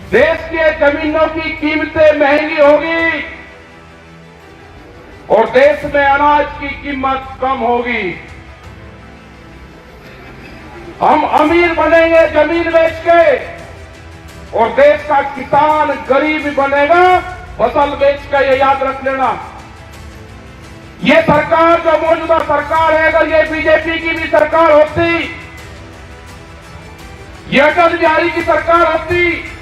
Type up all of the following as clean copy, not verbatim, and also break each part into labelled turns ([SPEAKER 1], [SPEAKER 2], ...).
[SPEAKER 1] देश के जमीनों की कीमतें महंगी होगी और देश में अनाज की कीमत कम होगी। हम अमीर बनेंगे जमीन बेच के और देश का किसान गरीब बनेगा फसल बेच के। ये याद रख लेना। ये सरकार जो मौजूदा सरकार है, अगर ये बीजेपी की भी सरकार होती, ये अटल बिहारी की सरकार होती,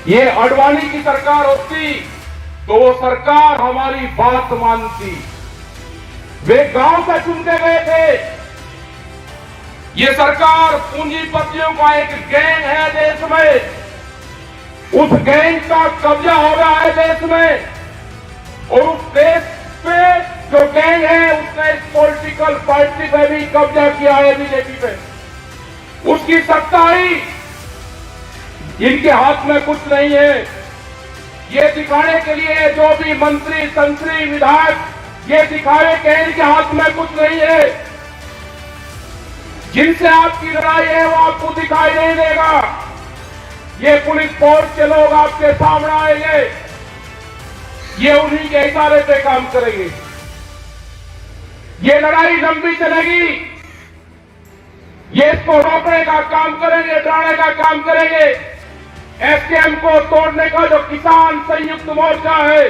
[SPEAKER 1] ये आडवाणी की सरकार होती, तो वो सरकार हमारी बात मानती। वे गांव से चुन के गए थे। ये सरकार पूंजीपतियों का एक गैंग है देश में। उस गैंग का कब्जा हो रहा है देश में और उस देश पे जो गैंग है उसने इस पॉलिटिकल पार्टी पे भी कब्जा किया है, बीजेपी पे। उसकी सत्ताई इनके हाथ में कुछ नहीं है। ये दिखाने के लिए जो भी मंत्री संतरी विधायक ये दिखावे कि इनके हाथ में कुछ नहीं है। जिनसे आपकी लड़ाई है वो आपको दिखाई नहीं देगा। ये पुलिस फोर्स के लोग आपके सामने आएंगे, ये उन्हीं के इशारे पे काम करेंगे। ये लड़ाई लंबी चलेगी। ये इसको रोकने का काम करेंगे, डराने का काम करेंगे। एसकेएम को तोड़ने का जो किसान संयुक्त मोर्चा है,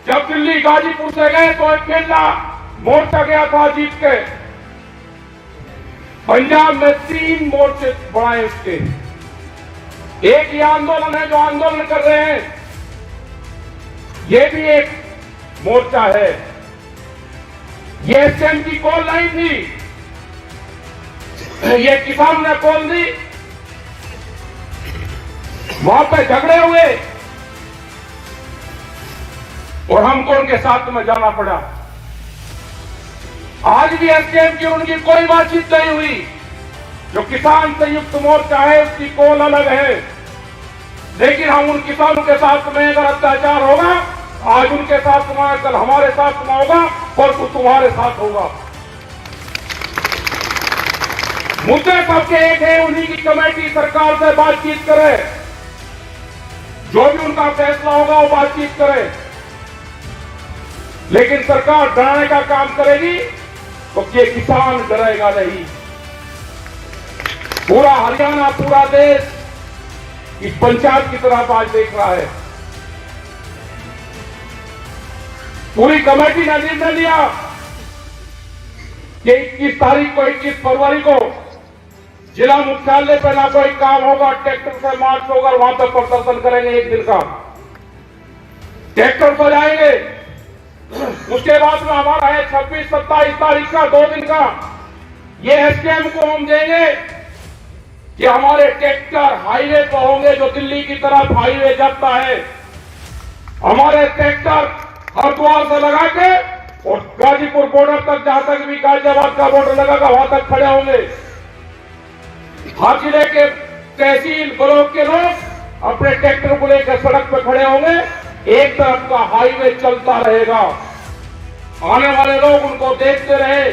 [SPEAKER 1] जब दिल्ली गाजीपुर से गए तो अकेला मोर्चा गया था जीत के। पंजाब में 3 मोर्चे बढ़ाए उसके। एक ये आंदोलन है जो आंदोलन कर रहे हैं, ये भी एक मोर्चा है। ये एसकेएम की कॉल नहीं थी, ये किसान ने कॉल दी। वहां पे झगड़े हुए और हमको उनके साथ में जाना पड़ा। आज भी एसकेएम की उनकी कोई बातचीत नहीं हुई। जो किसान संयुक्त मोर्चा है उसकी कॉल अलग है, लेकिन हम उन किसानों के साथ में अगर अत्याचार होगा, आज उनके साथ में, कल हमारे साथ में होगा, परसों तुम्हारे साथ होगा। मुद्दे सबके एक है, उन्हीं की कमेटी सरकार से बातचीत करे, जो भी उनका फैसला होगा वो बातचीत करे। लेकिन सरकार डराने का काम करेगी तो ये किसान डरेगा नहीं। पूरा हरियाणा, पूरा देश इस पंचायत की तरफ आज देख रहा है। पूरी कमेटी ने निर्णय लिया कि 21 तारीख को, 21 फरवरी को जिला मुख्यालय पर ना कोई काम होगा, ट्रैक्टर से मार्च होगा, वहां तक प्रदर्शन करेंगे। 1 दिन का ट्रैक्टर पर जाएंगे। उसके बाद में हमारा है 26-27 तारीख का 2 दिन का। ये एसकेएम को हम देंगे कि हमारे ट्रैक्टर हाईवे पर होंगे, जो दिल्ली की तरफ हाईवे जाता है। हमारे ट्रैक्टर हरिद्वार से लगा के और गाजीपुर बॉर्डर तक, जहां तक भी गाजियाबाद का बॉर्डर लगागा वहां तक खड़े होंगे। हर जिले के तहसील ब्लॉक के लोग अपने ट्रैक्टर को लेकर सड़क पर खड़े होंगे। एक तरफ का हाईवे चलता रहेगा। आने वाले लोग उनको देखते रहे।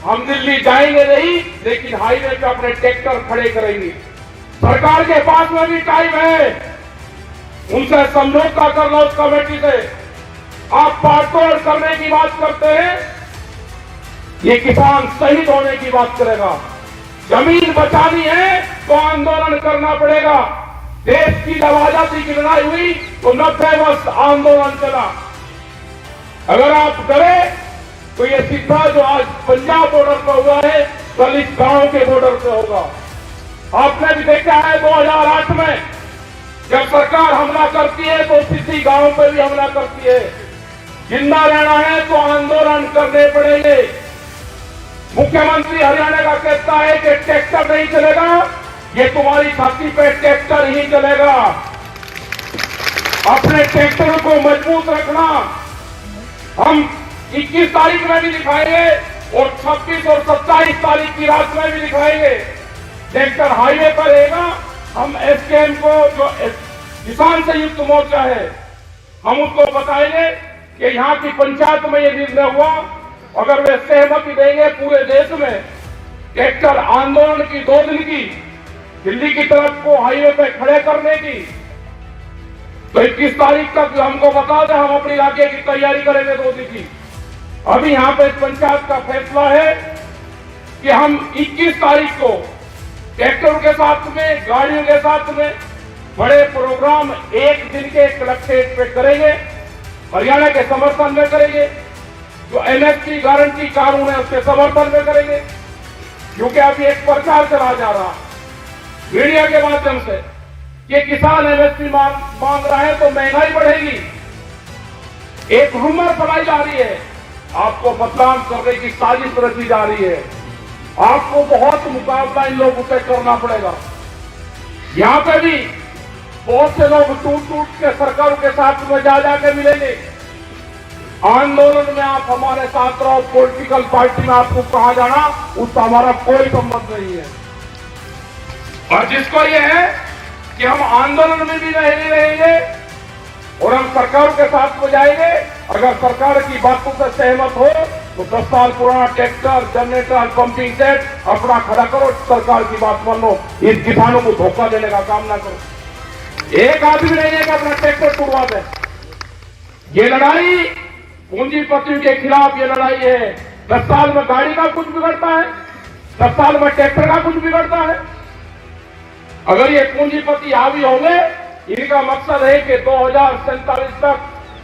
[SPEAKER 1] हम दिल्ली जाएंगे नहीं, लेकिन हाईवे पे अपने ट्रैक्टर खड़े करेंगे। सरकार के पास में भी टाइम है, उनसे समझौता कर लो उस कमेटी से। आप पाटतोड़ करने की बात करते हैं, ये किसान शहीद होने की बात करेगा। जमीन बचानी है तो आंदोलन करना पड़ेगा। देश की आजादी की लड़ाई हुई तो 90 वर्ष आंदोलन चला। अगर आप डरे तो ये सीधा जो आज पंजाब बॉर्डर पर हुआ है, कल इस गांव के बॉर्डर पे होगा। आपने भी देखा है 2008 में जब सरकार हमला करती है तो किसी गांव पे भी हमला करती है। जिंदा रहना है तो आंदोलन करने पड़ेंगे। मुख्यमंत्री हरियाणा का कहता है कि ट्रैक्टर नहीं चलेगा, ये तुम्हारी छाती पे ट्रैक्टर ही चलेगा। अपने ट्रैक्टर को मजबूत रखना। हम 21 तारीख में भी दिखाएंगे और 26 और 27 तारीख की रात में भी दिखाएंगे। ट्रैक्टर हाईवे पर रहेगा। हम एसकेएम को, जो किसान संयुक्त मोर्चा है, हम उसको बताएंगे कि यहाँ की पंचायत में ये निर्णय हुआ। अगर वे सहमति देंगे पूरे देश में ट्रैक्टर आंदोलन की 2 दिन की, दिल्ली की तरफ को हाईवे पे खड़े करने की, तो 21 तारीख तक हमको बता दें, हम अपनी इलाके की तैयारी करेंगे 2 दिन की। अभी यहां पे पंचायत का फैसला है कि हम 21 तारीख को ट्रैक्टर के साथ में, गाड़ियों के साथ में बड़े प्रोग्राम 1 दिन के कलेक्ट्रेट पे करेंगे, हरियाणा के समर्थन में करेंगे, जो एमएसपी गारंटी कानून है उसके समर्थन में करेंगे। क्योंकि अभी एक प्रचार चला जा रहा मीडिया के माध्यम से कि किसान एमएसपी मांग रहा है तो महंगाई बढ़ेगी। एक रूमर फैलाई जा रही है, आपको बदनाम करने की साजिश रची जा रही है। आपको बहुत मुकाबला इन लोगों से करना पड़ेगा। यहां पे भी बहुत से लोग टूट टूट के सरकारों के साथ में जा जाके मिलेंगे। आंदोलन में आप हमारे साथ रहो, पॉलिटिकल पार्टी में आपको कहा जाना उसका हमारा कोई संबंध नहीं है। और जिसको ये है कि हम आंदोलन में भी नहीं रहेंगे और हम सरकार के साथ में जाएंगे, अगर सरकार की बातों से सहमत हो तो 10 साल पुराना ट्रैक्टर, जनरेटर, पंपिंग सेट अपना खड़ा करो, सरकार की बात मान लो। इन किसानों को धोखा देने का काम ना करो। एक आदमी नहीं है कि अपना ट्रैक्टर टूटवा दे। ये लड़ाई पूंजीपतियों के खिलाफ ये लड़ाई है। 10 साल में गाड़ी का कुछ बिगड़ता है, 10 साल में ट्रैक्टर का कुछ बिगड़ता है। अगर ये पूंजीपति हावी होंगे, इनका मकसद है कि 2047 तक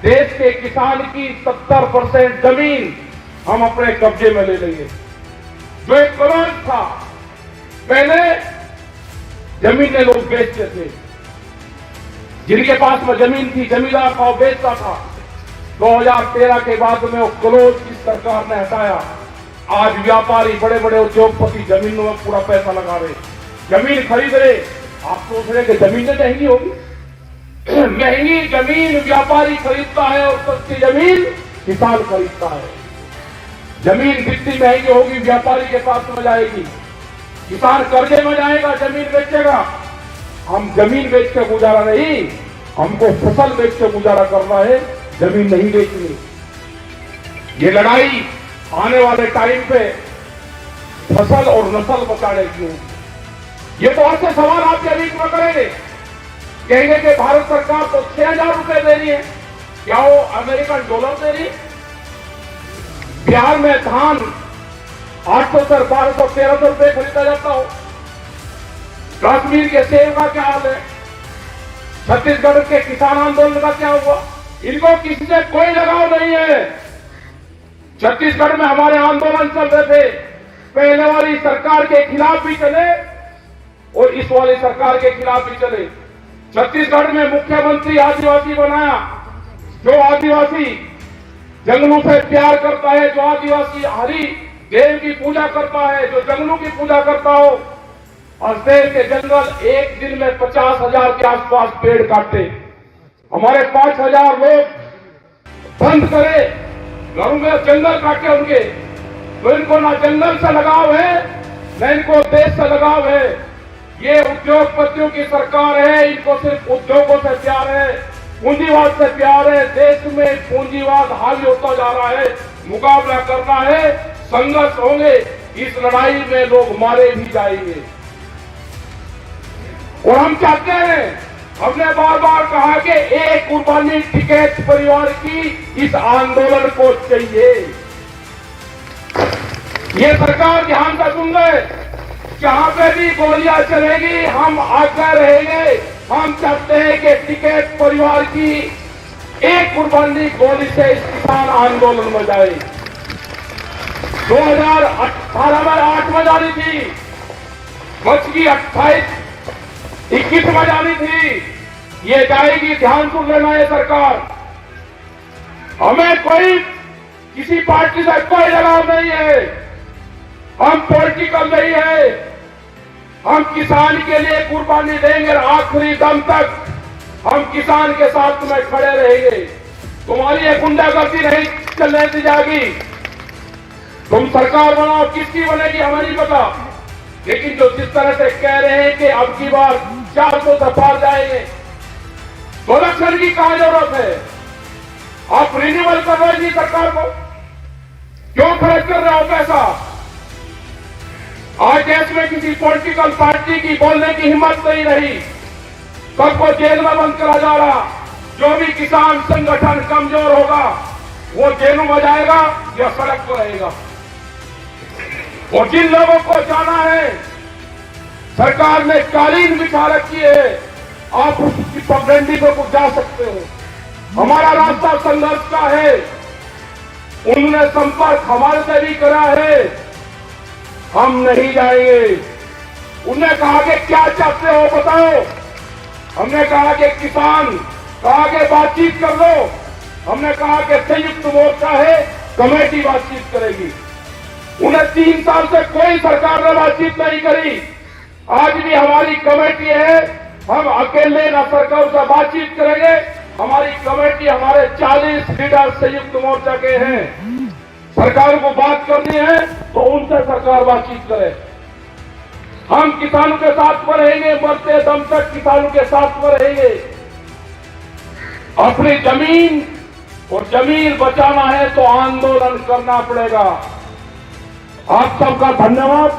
[SPEAKER 1] देश के किसान की 70% जमीन हम अपने कब्जे में ले लेंगे। जो एक करोड़ था, पहले जमीनें लोग बेचते थे, जिनके पास में जमीन थी जमींदार था, बेचता था। 2013 के बाद में वो क्लोज की सरकार ने हटाया। आज व्यापारी, बड़े बड़े उद्योगपति जमीनों में पूरा पैसा लगा रहे, जमीन खरीद रहे। आप सोच रहे कि जमीनें महंगी होगी? महंगी जमीन व्यापारी खरीदता है और सस्ती जमीन किसान खरीदता है। जमीन जितनी महंगी होगी व्यापारी के पास में जाएगी, किसान कर्जे में जाएगा, जमीन बेचेगा। हम जमीन बेच के गुजारा नहीं, हमको फसल बेच के गुजारा करना है, जमीन नहीं बेचनी। ये लड़ाई आने वाले टाइम पे फसल और नस्ल बचाने की होगी। ये बहुत से सवाल आपके बीच में करेंगे, कहेंगे कि भारत सरकार तो 6,000 रुपए दे रही है, क्या वो अमेरिकन डॉलर दे रही? बिहार में धान 800 से 1200 1300 रुपए खरीदा जाता हो। कश्मीर के सेब का क्या हाल है? छत्तीसगढ़ के किसान आंदोलन का क्या हुआ? इनको किसी से कोई लगाव नहीं है। छत्तीसगढ़ में हमारे आंदोलन चल रहे थे, पहले वाली सरकार के खिलाफ भी चले और इस वाली सरकार के खिलाफ भी चले। छत्तीसगढ़ में मुख्यमंत्री आदिवासी बनाया। जो आदिवासी जंगलों से प्यार करता है, जो आदिवासी हरि देव की पूजा करता है, जो जंगलों की पूजा करता हो, और देश के जंगल एक दिन में 50,000 के आसपास पेड़ काटे। हमारे 5,000 लोग बंद करे, घरों में जंगल काटे उनके। तो इनको ना जंगल से लगाव है, न इनको देश से लगाव है। ये उद्योगपतियों की सरकार है, इनको सिर्फ उद्योगों से प्यार है, पूंजीवाद से प्यार है। देश में पूंजीवाद हावी होता जा रहा है, मुकाबला करना है, संघर्ष होंगे। इस लड़ाई में लोग मारे भी जाएंगे और हम चाहते हैं, हमने बार बार कहा कि एक कुर्बानी टिकैत परिवार की इस आंदोलन को चाहिए। ये सरकार ध्यान से सुन ले, जहां पे भी गोलियां चलेगी हम आगे रहेंगे। हम चाहते हैं कि टिकैत परिवार की एक कुर्बानी गोली से इस किसान आंदोलन में जाए। 2018 में 8 में जानी थी, बच की 21 में जानी थी, ये जाएगी। ध्यान सुन लेना ये सरकार। हमें कोई किसी पार्टी से कोई लगाव नहीं है, हम पॉलिटिकल नहीं है। हम किसान के लिए कुर्बानी देंगे, आखिरी दम तक हम किसान के साथ में खड़े रहेंगे। तुम्हारी ये गुंडागर्दी नहीं चलने दी जाएगी। तुम सरकार बनाओ, किसकी बनेगी हमें नहीं पता, लेकिन जो जिस तरह से कह रहे हैं कि अब की बार 400 से पार जाएंगे, तो इलेक्शन की कहां जरूरत है? आप रिन्यूअल कर रहे हैं सरकार को, क्यों खर्च कर रहे हो पैसा? आज देश में किसी पॉलिटिकल पार्टी की बोलने की हिम्मत नहीं रही। सबको जेल में बंद करा जा रहा। जो भी किसान संगठन कमजोर होगा वो जेलों में जाएगा या सड़क पर रहेगा। और जिन लोगों को जाना है, सरकार ने कालीन बिछा रखी है, आप उसकी पगडंडी को जा सकते हो। हमारा रास्ता संघर्ष का है। उन्होंने संपर्क हमारे से भी करा है, हम नहीं जाएंगे। उन्होंने कहा कि क्या चाहते हो बताओ। हमने कहा कि किसान, कहा कि बातचीत कर लो। हमने कहा कि संयुक्त मोर्चा है, कमेटी बातचीत करेगी। उन्हें 3 साल से कोई सरकार ने बातचीत नहीं करी। आज भी हमारी कमेटी है, हम अकेले न सरकार से बातचीत करेंगे। हमारी कमेटी, हमारे 40 लीडर संयुक्त मोर्चा के हैं। सरकार को बात करनी है तो उनसे सरकार बातचीत करे। हम किसानों के साथ में रहेंगे, मरते दम तक किसानों के साथ में रहेंगे। अपनी जमीन और जमीन बचाना है तो आंदोलन करना पड़ेगा। आप सबका धन्यवाद।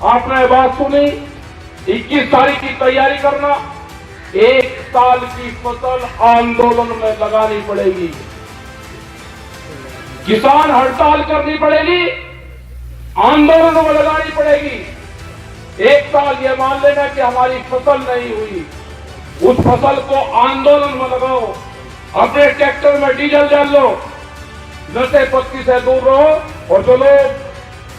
[SPEAKER 1] आपने बात सुनी। 21 तारीख की तैयारी करना। 1 साल की फसल आंदोलन में लगानी पड़ेगी। किसान हड़ताल करनी पड़ेगी, आंदोलन में लगानी पड़ेगी। 1 साल ये मान लेना कि हमारी फसल नहीं हुई, उस फसल को आंदोलन में लगाओ। अपने ट्रैक्टर में डीजल डाल लो, नशे पत्ती से दूर रहो। और जो लोग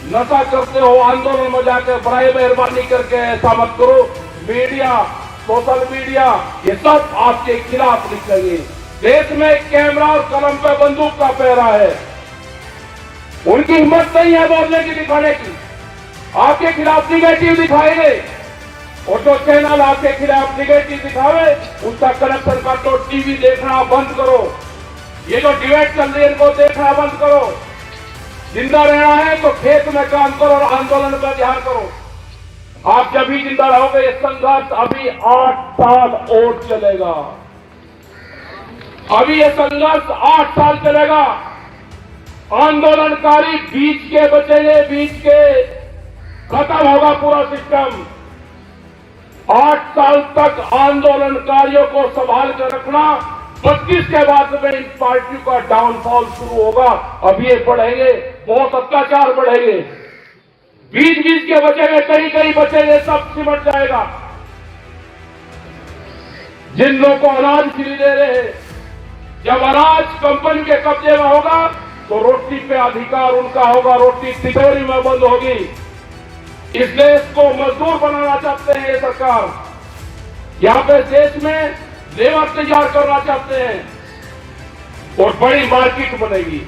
[SPEAKER 1] नशा करते हो आंदोलन में जाकर बड़ाई मेहरबानी करके ऐसा मत करो। मीडिया, सोशल मीडिया, ये सब आपके खिलाफ निकलेंगे। देश में कैमरा और कलम पे बंदूक का पहरा है। उनकी हिम्मत नहीं है बोलने की, दिखाने की। आपके खिलाफ निगेटिव दिखाएंगे। और जो चैनल आपके खिलाफ निगेटिव दिखावे उसका कनेक्शन काट लो। टीवी देखना बंद करो। ये जो डिबेट चल रही है इनको देखना बंद करो। जिंदा रहना है तो खेत में काम करो और आंदोलन पर ध्यान करो। आप जब भी जिंदा रहोगे। ये संघर्ष अभी 8 साल और चलेगा। अभी ये संघर्ष 8 साल चलेगा। आंदोलनकारी बीच के बचेंगे, बीच के खत्म होगा पूरा सिस्टम। 8 साल तक आंदोलनकारियों को संभाल कर रखना। 32 के बाद में इन पार्टियों का डाउनफॉल शुरू होगा। अब ये बढ़ेंगे, बहुत अत्याचार बढ़ेंगे। बीच बीच के बचेंगे, कहीं कहीं बचेंगे, सब सिमट जाएगा। जिन लोगों को अनाज फ्री दे रहे हैं, जब अनाज कंपनी के कब्जे में होगा तो रोटी पे अधिकार उनका होगा। रोटी तिजोरी में बंद होगी। इस देश को मजदूर बनाना चाहते हैं ये सरकार। यहां पे देश में लेबर तैयार करना चाहते हैं और बड़ी मार्केट बनेगी।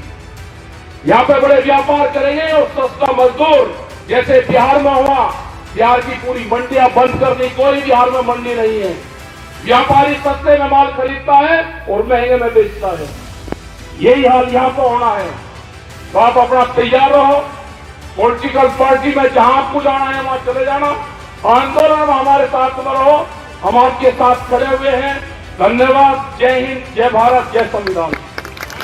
[SPEAKER 1] यहां पे बड़े व्यापार करेंगे और सस्ता मजदूर, जैसे बिहार में हुआ। बिहार की पूरी मंडियां बंद कर दी, कोई बिहार में मंडी नहीं है। व्यापारी सस्ते में माल खरीदता है और महंगे में बेचता है। यही हाल यहां पर होना है। तो आप अपना तैयार रहो। पॉलिटिकल पार्टी में जहां आपको जाना है वहां चले जाना। आंदोलन में हमारे साथ में रहो। हम आपके साथ खड़े हुए हैं। धन्यवाद। जय हिंद, जय भारत, जय संविधान।